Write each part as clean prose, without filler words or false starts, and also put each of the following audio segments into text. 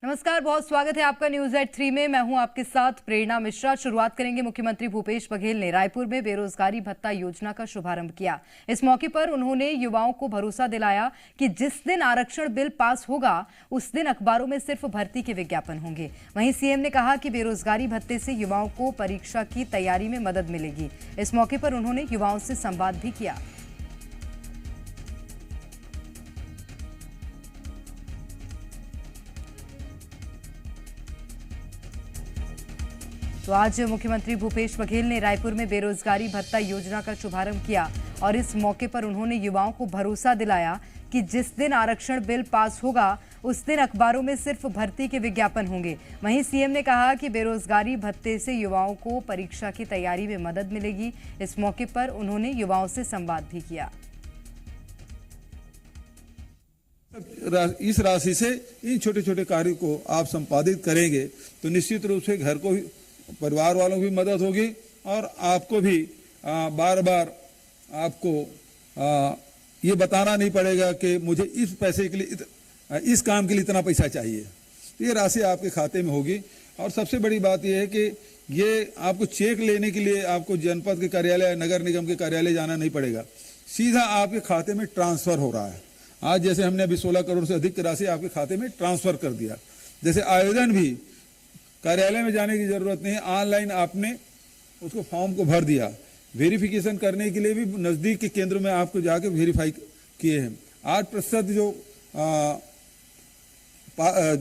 नमस्कार, बहुत स्वागत है आपका न्यूज एट 3 में। मैं हूं आपके साथ प्रेरणा मिश्रा। शुरुआत करेंगे। मुख्यमंत्री भूपेश बघेल ने रायपुर में बेरोजगारी भत्ता योजना का शुभारंभ किया। इस मौके पर उन्होंने युवाओं को भरोसा दिलाया कि जिस दिन आरक्षण बिल पास होगा उस दिन अखबारों में सिर्फ भर्ती के विज्ञापन होंगे। वहीं सीएम ने कहा कि बेरोजगारी भत्ते से युवाओं को परीक्षा की तैयारी में मदद मिलेगी। इस मौके पर उन्होंने युवाओं से संवाद भी किया। तो आज मुख्यमंत्री भूपेश बघेल ने रायपुर में बेरोजगारी भत्ता योजना का शुभारंभ किया और इस मौके पर उन्होंने युवाओं को भरोसा दिलाया कि जिस दिन आरक्षण बिल पास होगा उस दिन अखबारों में सिर्फ भर्ती के विज्ञापन होंगे। वहीं सीएम ने कहा कि बेरोजगारी भत्ते से युवाओं को परीक्षा की तैयारी में मदद मिलेगी। इस मौके पर उन्होंने युवाओं से संवाद भी किया। इस राशि से इन छोटे छोटे कार्यों को आप संपादित करेंगे तो निश्चित रूप से घर को परिवार वालों की मदद होगी और आपको भी बार बार आपको ये बताना नहीं पड़ेगा कि मुझे इस पैसे के लिए इस काम के लिए इतना पैसा चाहिए। तो ये राशि आपके खाते में होगी। और सबसे बड़ी बात यह है कि ये आपको चेक लेने के लिए आपको जनपद के कार्यालय, नगर निगम के कार्यालय जाना नहीं पड़ेगा, सीधा आपके खाते में ट्रांसफर हो रहा है। आज जैसे हमने अभी 16 करोड़ से अधिक की राशि आपके खाते में ट्रांसफर कर दिया। जैसे आवेदन भी कार्यालय में जाने की जरूरत नहीं है, ऑनलाइन आपने उसको फॉर्म को भर दिया। वेरिफिकेशन करने के लिए भी नजदीक के केंद्र में आपको जाके वेरीफाई किए हैं। 8%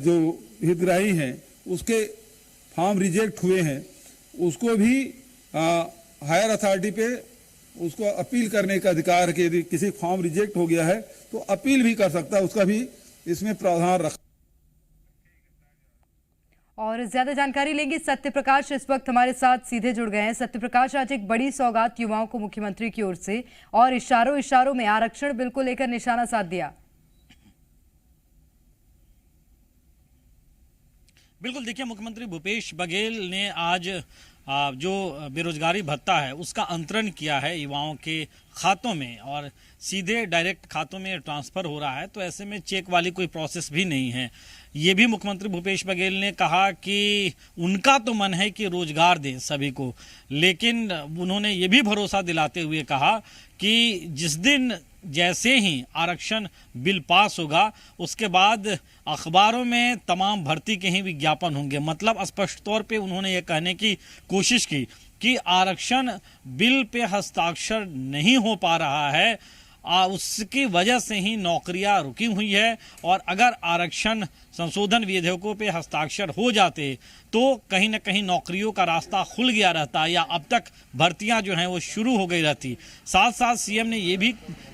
जो हितग्राही हैं उसके फॉर्म रिजेक्ट हुए हैं, उसको भी हायर अथॉरिटी पे उसको अपील करने का अधिकार है। यदि किसी फॉर्म रिजेक्ट हो गया है तो अपील भी कर सकता है, उसका भी इसमें प्रावधान रखा। और ज्यादा जानकारी लेंगे। सत्य प्रकाश इस वक्त हमारे साथ सीधे जुड़ गए हैं। सत्य प्रकाश, आज एक बड़ी सौगात युवाओं को मुख्यमंत्री की ओर से और इशारों इशारों में आरक्षण बिल को लेकर निशाना साध दिया। बिल्कुल, देखिए, मुख्यमंत्री भूपेश बघेल ने आज जो बेरोजगारी भत्ता है उसका अंतरण किया है युवाओं के खातों में और सीधे डायरेक्ट खातों में ट्रांसफर हो रहा है। तो ऐसे में चेक वाली कोई प्रोसेस भी नहीं है। ये भी मुख्यमंत्री भूपेश बघेल ने कहा कि उनका तो मन है कि रोजगार दें सभी को, लेकिन उन्होंने ये भी भरोसा दिलाते हुए कहा कि जिस दिन जैसे ही आरक्षण बिल पास होगा उसके बाद अखबारों में तमाम भर्ती के ही विज्ञापन होंगे। मतलब स्पष्ट तौर पे उन्होंने ये कहने की कोशिश की कि आरक्षण बिल पे हस्ताक्षर नहीं हो पा रहा है, उसकी वजह से ही नौकरियां रुकी हुई है। और अगर आरक्षण संशोधन विधेयकों पे हस्ताक्षर हो जाते तो कहीं ना कहीं नौकरियों का रास्ता खुल गया रहता या अब तक भर्तियां जो हैं वो शुरू हो गई रहती। साथ साथ सीएम ने ये भी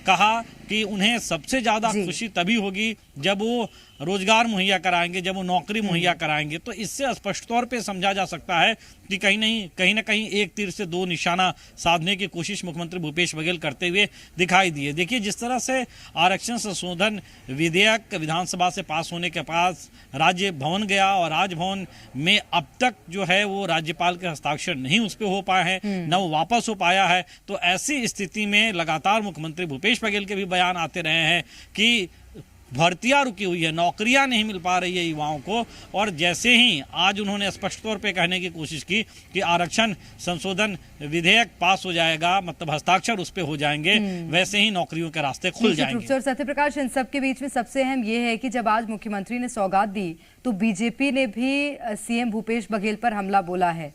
कहा कि उन्हें सबसे ज़्यादा खुशी तभी होगी जब वो रोजगार मुहैया कराएंगे, जब वो नौकरी मुहैया कराएंगे। तो इससे स्पष्ट तौर पे समझा जा सकता है कि कहीं ना कहीं एक तीर से दो निशाना साधने की कोशिश मुख्यमंत्री भूपेश बघेल करते हुए दिखाई दिए। देखिए, जिस तरह से आरक्षण संशोधन विधेयक विधानसभा से पास होने के पास राज्य भवन गया और राजभवन में अब तक जो है वो राज्यपाल के हस्ताक्षर नहीं उस पर हो पाए हैं, न वो वापस हो पाया है। तो ऐसी स्थिति में लगातार मुख्यमंत्री भूपेश बघेल के भी बयान आते रहे हैं कि भर्तियां रुकी हुई है, नौकरियां नहीं मिल पा रही है युवाओं को। और जैसे ही आज उन्होंने स्पष्ट तौर पे कहने की कोशिश की कि आरक्षण संशोधन विधेयक पास हो जाएगा, मतलब हस्ताक्षर उस पे हो जाएंगे, वैसे ही नौकरियों के रास्ते खुल जाएंगे। सत्य प्रकाश, इन सब के बीच में सबसे अहम ये है कि जब आज मुख्यमंत्री ने सौगात दी तो बीजेपी ने भी सीएम भूपेश बघेल पर हमला बोला है।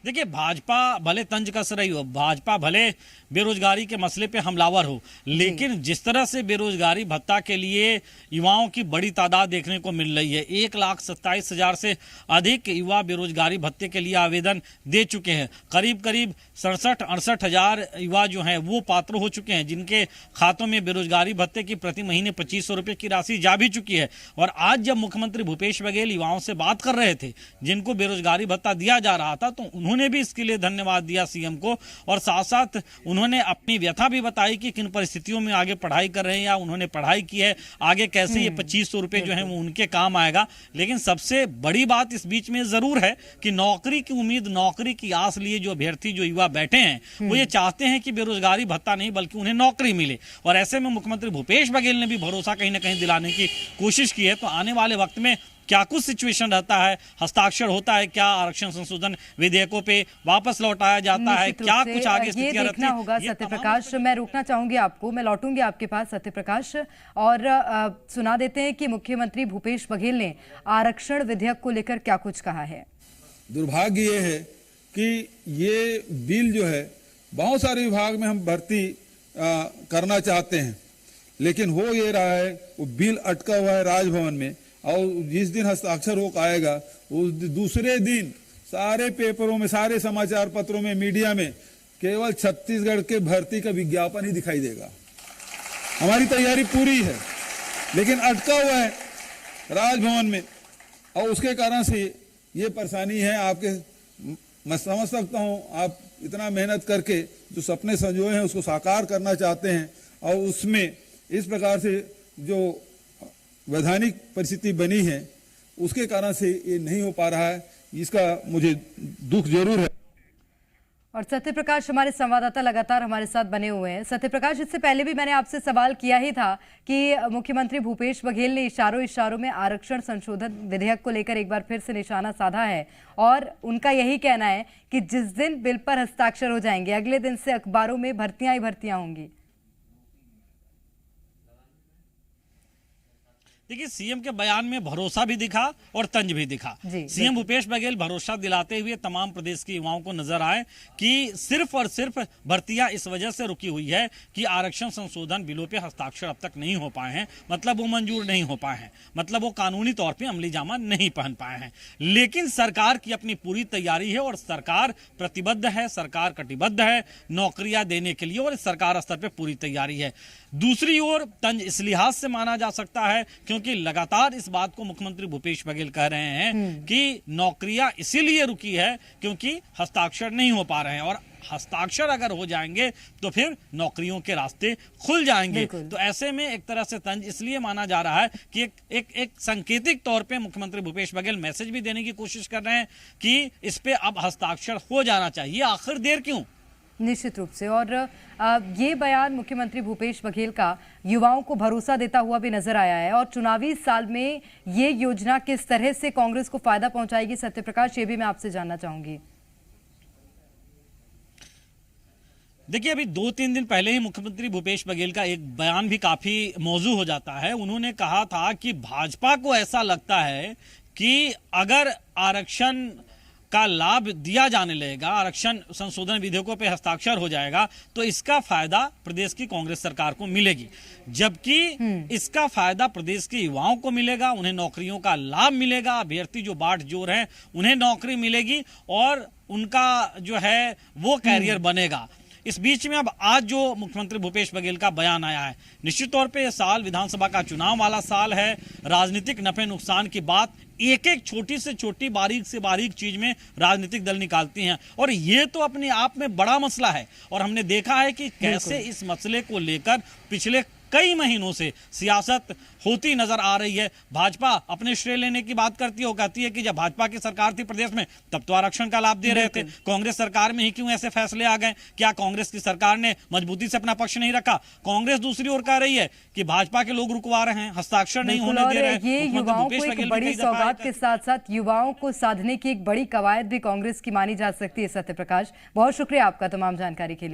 देखिए, भाजपा भले तंज कस रही हो, भाजपा भले बेरोजगारी के मसले पे हमलावर हो, लेकिन जिस तरह से बेरोजगारी भत्ता के लिए युवाओं की बड़ी तादाद देखने को मिल रही है, 1,27,000 से अधिक युवा बेरोजगारी भत्ते के लिए आवेदन दे चुके हैं। करीब करीब 67-68 हजार युवा जो हैं वो पात्र हो चुके हैं, जिनके खातों में बेरोजगारी भत्ते की प्रति महीने 2500 रुपये की राशि जा भी चुकी है। और आज जब मुख्यमंत्री भूपेश बघेल युवाओं से बात कर रहे थे जिनको बेरोजगारी भत्ता दिया जा रहा था, तो उन्होंने उन्होंने भी इसके लिए धन्यवाद दिया सीएम को, और साथ साथ उन्होंने अपनी व्यथा भी बताई कि किन परिस्थितियों में आगे पढ़ाई कर रहे हैं या उन्होंने पढ़ाई की है, आगे कैसे ये 2500 रुपए जो है वो उनके काम आएगा। लेकिन सबसे बड़ी बात इस बीच में जरूर है कि नौकरी की उम्मीद, नौकरी की आस लिए जो अभ्यर्थी, जो युवा बैठे हैं वो ये चाहते हैं कि बेरोजगारी भत्ता नहीं बल्कि उन्हें नौकरी मिले। और ऐसे में मुख्यमंत्री भूपेश बघेल ने भी भरोसा कहीं ना कहीं दिलाने की कोशिश की है। तो आने वाले वक्त में क्या कुछ सिचुएशन रहता है, हस्ताक्षर होता है क्या, आरक्षण संशोधन विधेयकों पे वापस लौटाया जाता है, क्या कुछ आगे स्थितियां रहती देखना होगा। सत्यप्रकाश, मैं रोकना चाहूंगी आपको, मैं लौटूंगी आपके पास सत्यप्रकाश, और सुना देते हैं कि मुख्यमंत्री भूपेश बघेल ने आरक्षण विधेयक को लेकर क्या कुछ कहा है। दुर्भाग्य ये है कि ये बिल जो है बहुत सारे विभाग में हम भर्ती करना चाहते हैं, लेकिन हो ये रहा है वो बिल अटका हुआ है राजभवन में, और जिस दिन हस्ताक्षर हो पाएगा उस दूसरे दिन सारे पेपरों में, सारे समाचार पत्रों में, मीडिया में केवल छत्तीसगढ़ के भर्ती का विज्ञापन ही दिखाई देगा। हमारी तैयारी पूरी है लेकिन अटका हुआ है राजभवन में, और उसके कारण से ये परेशानी है आपके। मैं समझ सकता हूं आप इतना मेहनत करके जो सपने संजोए हैं उसको साकार करना चाहते हैं, और उसमें इस प्रकार से जो वैधानिक परिस्थिति बनी है उसके कारण से ये नहीं हो पा रहा है, इसका मुझे दुख जरूर है। और सत्यप्रकाश हमारे संवाददाता लगातार हमारे साथ बने हुए हैं। सत्यप्रकाश, इससे पहले भी मैंने आपसे सवाल किया ही था कि मुख्यमंत्री भूपेश बघेल ने इशारों में आरक्षण संशोधन विधेयक को लेकर एक बार फिर से निशाना साधा है, और उनका यही कहना है कि जिस दिन बिल पर हस्ताक्षर हो जाएंगे अगले दिन से अखबारों में भर्तियां ही भर्तियां होंगी। देखिए, सीएम के बयान में भरोसा भी दिखा और तंज भी दिखा। सीएम भूपेश बघेल भरोसा दिलाते हुए तमाम प्रदेश के युवाओं को नजर आए कि सिर्फ और सिर्फ भर्तियां इस वजह से रुकी हुई है कि आरक्षण संशोधन बिलों पे हस्ताक्षर अब तक नहीं हो पाए हैं, मतलब वो मंजूर नहीं हो पाए हैं, मतलब वो कानूनी तौर पे अमली जामा नहीं पहन पाए हैं। लेकिन सरकार की अपनी पूरी तैयारी है और सरकार प्रतिबद्ध है, सरकार कटिबद्ध है नौकरियां देने के लिए, और सरकार स्तर पर पूरी तैयारी है। दूसरी ओर तंज इस लिहाज से माना जा सकता है क्योंकि लगातार इस बात को मुख्यमंत्री भूपेश बघेल कह रहे हैं कि नौकरियां इसीलिए रुकी है क्योंकि हस्ताक्षर नहीं हो पा रहे हैं, और हस्ताक्षर अगर हो जाएंगे तो फिर नौकरियों के रास्ते खुल जाएंगे। तो ऐसे में एक तरह से तंज इसलिए माना जा रहा है कि एक सांकेतिक तौर पे मुख्यमंत्री भूपेश बघेल मैसेज भी देने की कोशिश कर रहे हैं कि इस पे अब हस्ताक्षर हो जाना चाहिए, आखिर देर क्यों। निश्चित रूप से, और ये बयान मुख्यमंत्री भूपेश बघेल का युवाओं को भरोसा देता हुआ भी नजर आया है, और चुनावी साल में ये योजना किस तरह से कांग्रेस को फायदा पहुंचाएगी, सत्यप्रकाश, ये भी मैं आपसे जानना चाहूंगी। देखिए, अभी 2-3 दिन पहले ही मुख्यमंत्री भूपेश बघेल का एक बयान भी काफी मौजू हो जाता है। उन्होंने कहा था कि भाजपा को ऐसा लगता है कि अगर आरक्षण का लाभ दिया जाने लगेगा, आरक्षण संशोधन विधेयकों पे हस्ताक्षर हो जाएगा, तो इसका फायदा प्रदेश की कांग्रेस सरकार को मिलेगी, जबकि इसका फायदा प्रदेश के युवाओं को मिलेगा, उन्हें नौकरियों का लाभ मिलेगा, अभ्यर्थी जो बाट जोर हैं उन्हें नौकरी मिलेगी और उनका जो है वो कैरियर बनेगा। इस बीच में अब आज जो मुख्यमंत्री भूपेश बघेल का बयान आया है, निश्चित तौर पे यह साल विधानसभा का चुनाव वाला साल है। राजनीतिक नफे नुकसान की बात एक एक छोटी से छोटी, बारीक से बारीक चीज में राजनीतिक दल निकालती हैं, और ये तो अपने आप में बड़ा मसला है। और हमने देखा है कि कैसे इस मसले को लेकर पिछले कई महीनों से सियासत होती नजर आ रही है। भाजपा अपने श्रेय लेने की बात करती है, वो कहती है कि जब भाजपा की सरकार थी प्रदेश में तब तो आरक्षण का लाभ दे रहे थे, कांग्रेस सरकार में ही क्यों ऐसे फैसले आ गए, क्या कांग्रेस की सरकार ने मजबूती से अपना पक्ष नहीं रखा। कांग्रेस दूसरी ओर कह रही है कि भाजपा के लोग रुकवा रहे हैं, हस्ताक्षर नहीं होने दे रहे हैं। ये युवाओं को एक बड़ी सौगात के साथ साथ युवाओं को साधने की एक बड़ी कवायद भी कांग्रेस की मानी जा सकती है। सत्यप्रकाश, बहुत शुक्रिया आपका तमाम जानकारी के लिए।